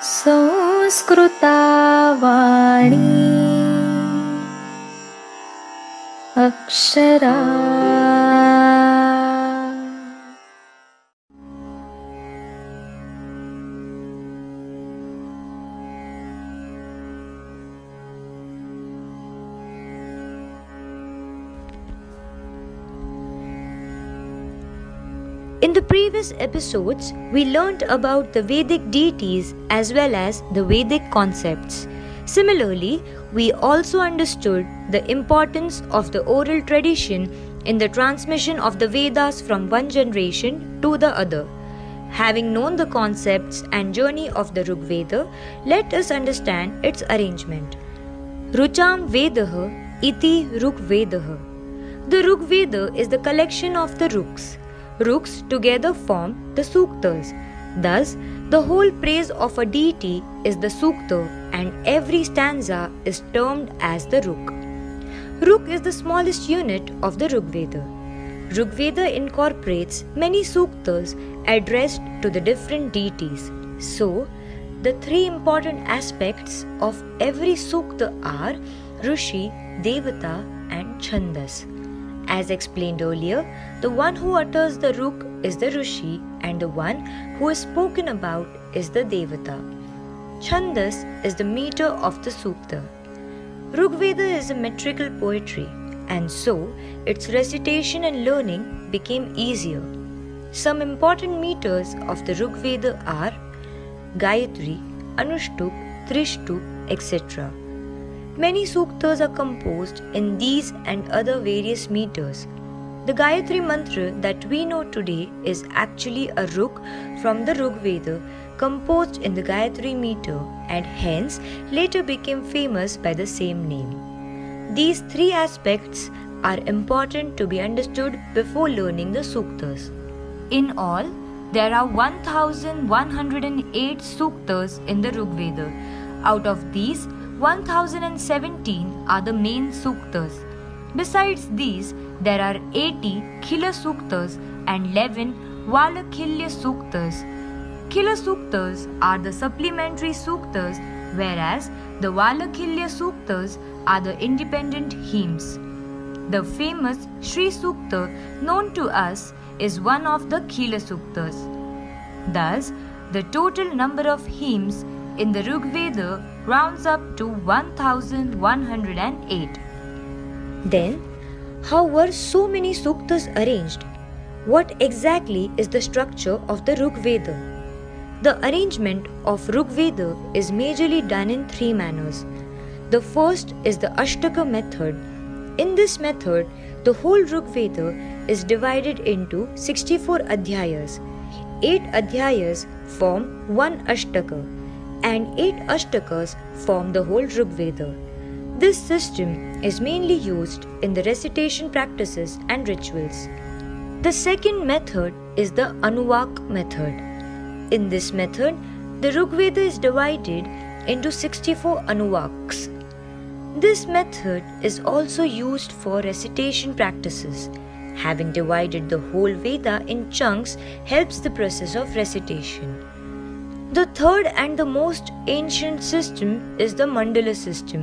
संस्कृतावाणी Akshara. In the previous episodes, we learnt about the Vedic deities as well as the Vedic concepts. Similarly, we also understood the importance of the oral tradition in the transmission of the Vedas from one generation to the other. Having known the concepts and journey of the Rigveda, let us understand its arrangement. Rucham Vedaha iti Rigvedaha. The Rigveda is the collection of the Ruks. Ruks together form the Suktas. Thus, the whole praise of a deity is the Sukta and every stanza is termed as the Ruk. Ruk is the smallest unit of the Rigveda. Rigveda incorporates many Suktas addressed to the different deities. So, the three important aspects of every Sukta are Rishi, Devata and Chandas. As explained earlier, the one who utters the Ruk is the Rishi and the one who is spoken about is the Devata. Chandas is the meter of the Sukta. Rigveda is a metrical poetry and so its recitation and learning became easier. Some important meters of the Rigveda are Gayatri, Anushtup, Trishtup, etc. Many suktas are composed in these and other various meters. The Gayatri mantra that we know today is actually a Ruk from the Rigveda composed in the Gayatri meter and hence later became famous by the same name. These three aspects are important to be understood before learning the suktas. In all, there are 1108 suktas in the Rigveda. Out of these, 1017 are the main suktas. Besides these, there are 80 Khila suktas and 11 Valakhilya suktas. Khila suktas are the supplementary suktas, whereas the Valakhilya suktas are the independent hymns. The famous Shri Sukta known to us is one of the Khila suktas. Thus, the total number of hymns in the Rigveda rounds up to 1108. Then, how were so many suktas arranged? What exactly is the structure of the Rigveda? The arrangement of Rigveda is majorly done in three manners. The first is the Ashtaka method. In this method, the whole Rigveda is divided into 64 adhyayas. 8 adhyayas form one Ashtaka, and 8 ashtakas form the whole Rigveda. This system is mainly used in the recitation practices and rituals. The second method is the Anuvak method. In this method, the Rigveda is divided into 64 Anuvaks. This method is also used for recitation practices. Having divided the whole Veda in chunks helps the process of recitation. The third and the most ancient system is the Mandala system.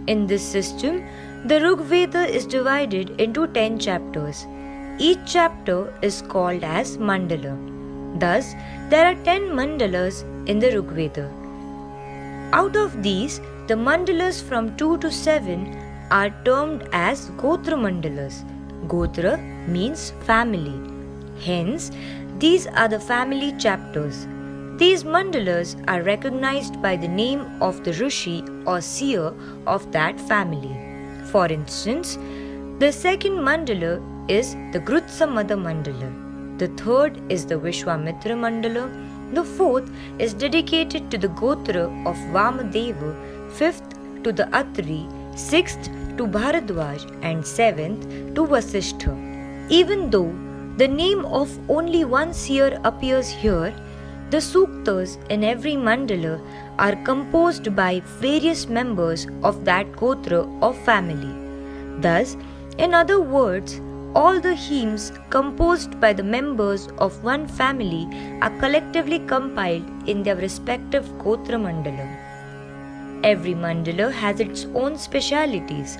In this system, the Rigveda is divided into 10 chapters. Each chapter is called as Mandala. Thus, there are 10 Mandalas in the Rigveda. Out of these, the Mandalas from 2 to 7 are termed as Gotra Mandalas. Gotra means family. Hence, these are the family chapters. These mandalas are recognized by the name of the Rishi or seer of that family. For instance, the second mandala is the Grutsamada mandala. The third is the Vishwamitra mandala. The fourth is dedicated to the Gotra of Vamadeva, fifth to the Atri, sixth to Bharadwaj and seventh to Vasishtha. Even though the name of only one seer appears here, the suktas in every mandala are composed by various members of that gotra or family. Thus, in other words, All the hymns composed by the members of one family are collectively compiled in their respective Gotra Mandala. Every Mandala has its own specialities.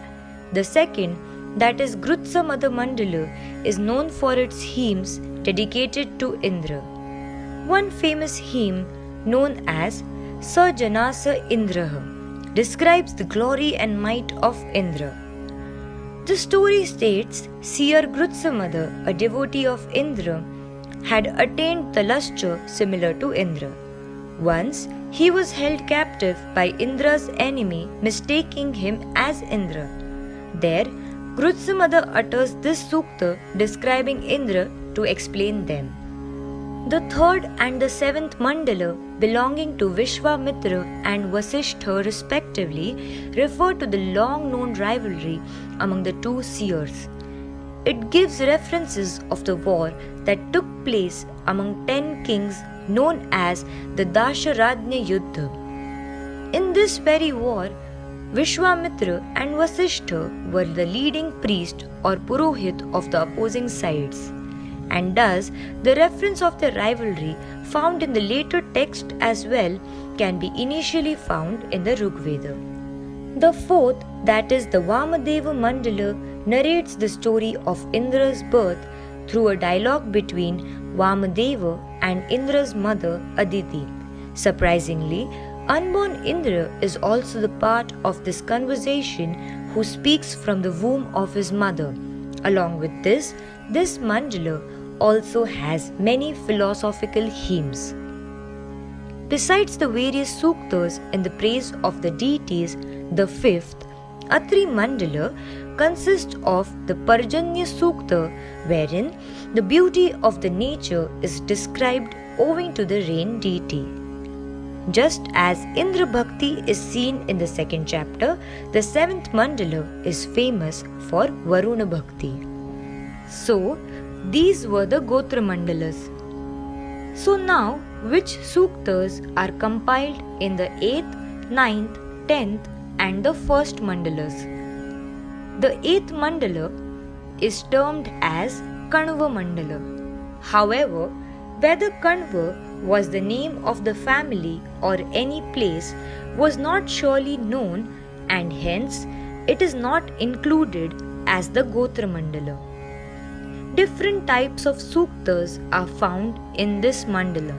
The second, that is Grutsa Mother Mandala, is known for its hymns dedicated to Indra. One famous hymn, known as Sajanasa Indraha, describes the glory and might of Indra. The story states Seer Grutsa Mother, a devotee of Indra, had attained the lustre similar to Indra. Once, he was held captive by Indra's enemy, mistaking him as Indra. There, Grutsa Mother utters this sukta describing Indra to explain them. The third and the seventh mandala, belonging to Vishwamitra and Vasishtha respectively, refer to the long-known rivalry among the two seers. It gives references of the war that took place among 10 kings known as the Dasharadnya Yuddha. In this very war, Vishwamitra and Vasishtha were the leading priest or Purohit of the opposing sides. And thus, the reference of the rivalry found in the later text as well can be initially found in the Rigveda. The fourth, that is the Vamadeva Mandala, narrates the story of Indra's birth through a dialogue between Vamadeva and Indra's mother Aditi. Surprisingly, unborn Indra is also the part of this conversation who speaks from the womb of his mother. Along with this mandala also has many philosophical hymns. Besides the various suktas in the praise of the deities, the fifth, Atri Mandala, consists of the Parjanya Sukta, wherein the beauty of the nature is described owing to the rain deity. Just as Indra Bhakti is seen in the second chapter, the seventh mandala is famous for Varuna Bhakti. So, these were the Gotra Mandalas. So now, which suktas are compiled in the 8th, 9th, 10th and the first mandalas? The 8th mandala is termed as Kanva Mandala. However, whether Kanva was the name of the family or any place was not surely known, and hence it is not included as the Gotra Mandala. Different types of suktas are found in this mandala.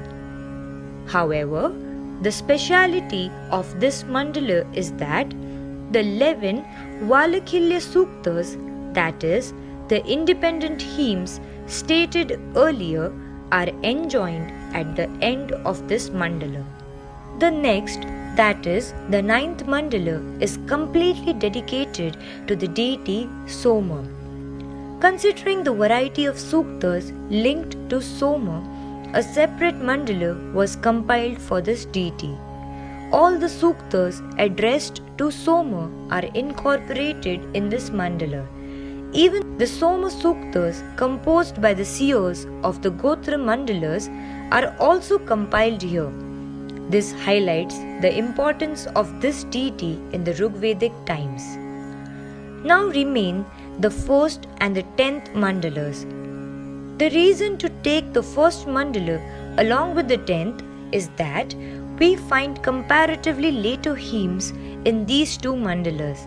However, the speciality of this mandala is that the 11 Valakhilya suktas, that is, the independent hymns stated earlier, are enjoined at the end of this mandala. The next, that is, the 9th mandala, is completely dedicated to the deity Soma. Considering the variety of suktas linked to Soma, a separate mandala was compiled for this deity. All the suktas addressed to Soma are incorporated in this mandala. Even the Soma suktas composed by the seers of the Gotra Mandalas are also compiled here. This highlights the importance of this deity in the Rigvedic times. Now remain the first and the 10th mandalas. The reason to take the first mandala along with the 10th is that we find comparatively later hymns in these two mandalas.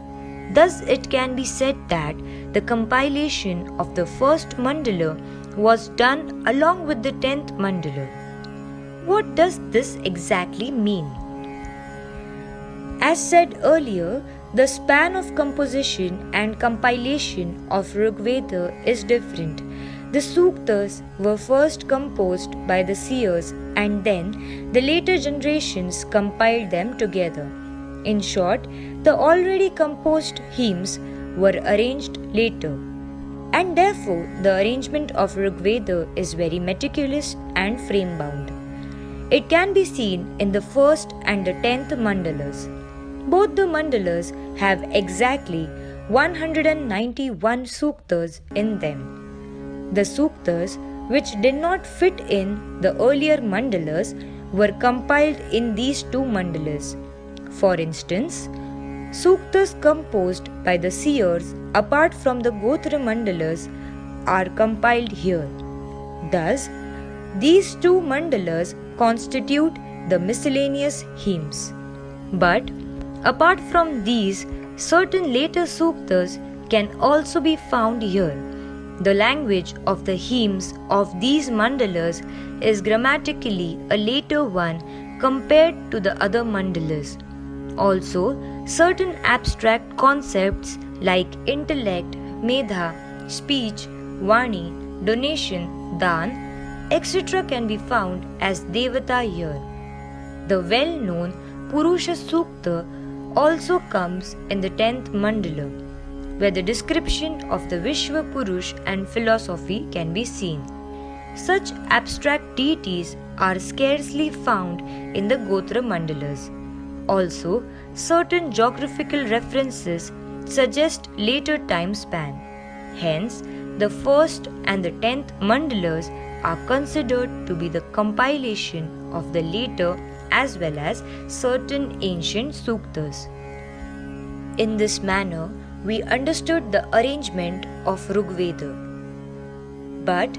Thus it can be said that the compilation of the first mandala was done along with the 10th mandala. What does this exactly mean? As said earlier, the span of composition and compilation of Rigveda is different. The suktas were first composed by the seers and then the later generations compiled them together. In short, the already composed hymns were arranged later, and therefore the arrangement of Rigveda is very meticulous and frame-bound. It can be seen in the first and the 10th mandalas. Both the mandalas have exactly 191 suktas in them. The suktas which did not fit in the earlier mandalas were compiled in these two mandalas. For instance, suktas composed by the seers apart from the Gotra mandalas are compiled here. Thus, these two mandalas constitute the miscellaneous hymns. But apart from these, certain later suktas can also be found here. The language of the hymns of these mandalas is grammatically a later one compared to the other mandalas. Also, certain abstract concepts like intellect, medha, speech, vani, donation, dan, etc. can be found as devata here. The well-known Purusha Sukta also comes in the 10th mandala, where the description of the Vishwa Purush and philosophy can be seen. Such abstract deities are scarcely found in the Gotra mandalas. Also, certain geographical references suggest later time span. Hence, the 1st and the 10th mandalas are considered to be the compilation of the later as well as certain ancient suktas. In this manner, we understood the arrangement of Rigveda. But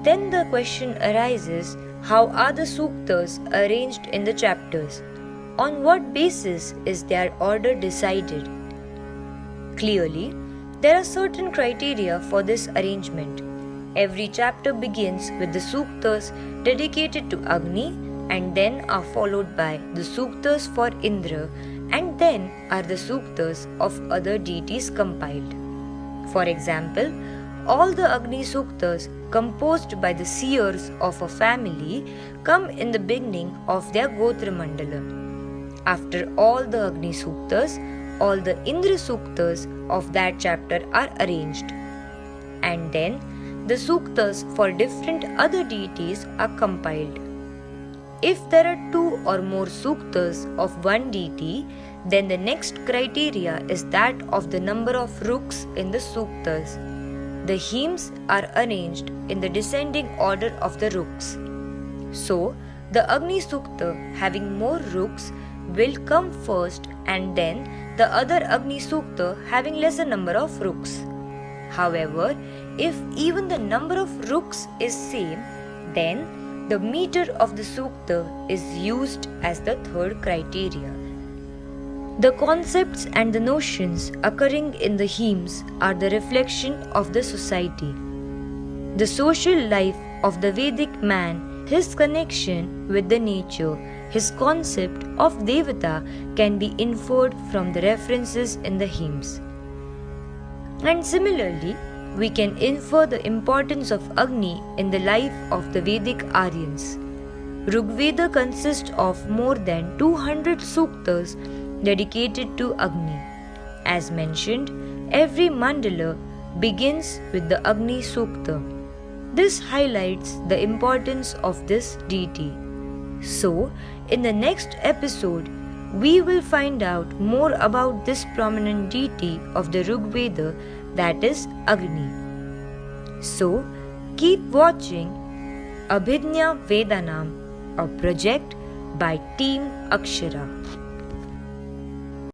then the question arises, how are the suktas arranged in the chapters? On what basis is their order decided? Clearly, there are certain criteria for this arrangement. Every chapter begins with the suktas dedicated to Agni and then are followed by the suktas for Indra and then are the suktas of other deities compiled. For example, all the Agni suktas composed by the seers of a family come in the beginning of their Gotra mandala. After all the Agni suktas, all the Indra suktas of that chapter are arranged. And then the suktas for different other deities are compiled. If there are 2 or more suktas of one deity, then the next criteria is that of the number of ruks in the suktas. The hymns are arranged in the descending order of the ruks. So, the Agni Sukta having more ruks will come first and then the other Agni Sukta having lesser number of ruks. However, if even the number of ruks is same, then the meter of the sukta is used as the third criteria. The concepts and the notions occurring in the hymns are the reflection of the society. The social life of the Vedic man, his connection with the nature, his concept of Devata can be inferred from the references in the hymns. And similarly, we can infer the importance of Agni in the life of the Vedic Aryans. Rigveda consists of more than 200 suktas dedicated to Agni. As mentioned, every mandala begins with the Agni Sukta. This highlights the importance of this deity. So, in the next episode, we will find out more about this prominent deity of the Rigveda, that is Agni. So, keep watching Abhidnya Vedanam, a project by Team Aksharaa.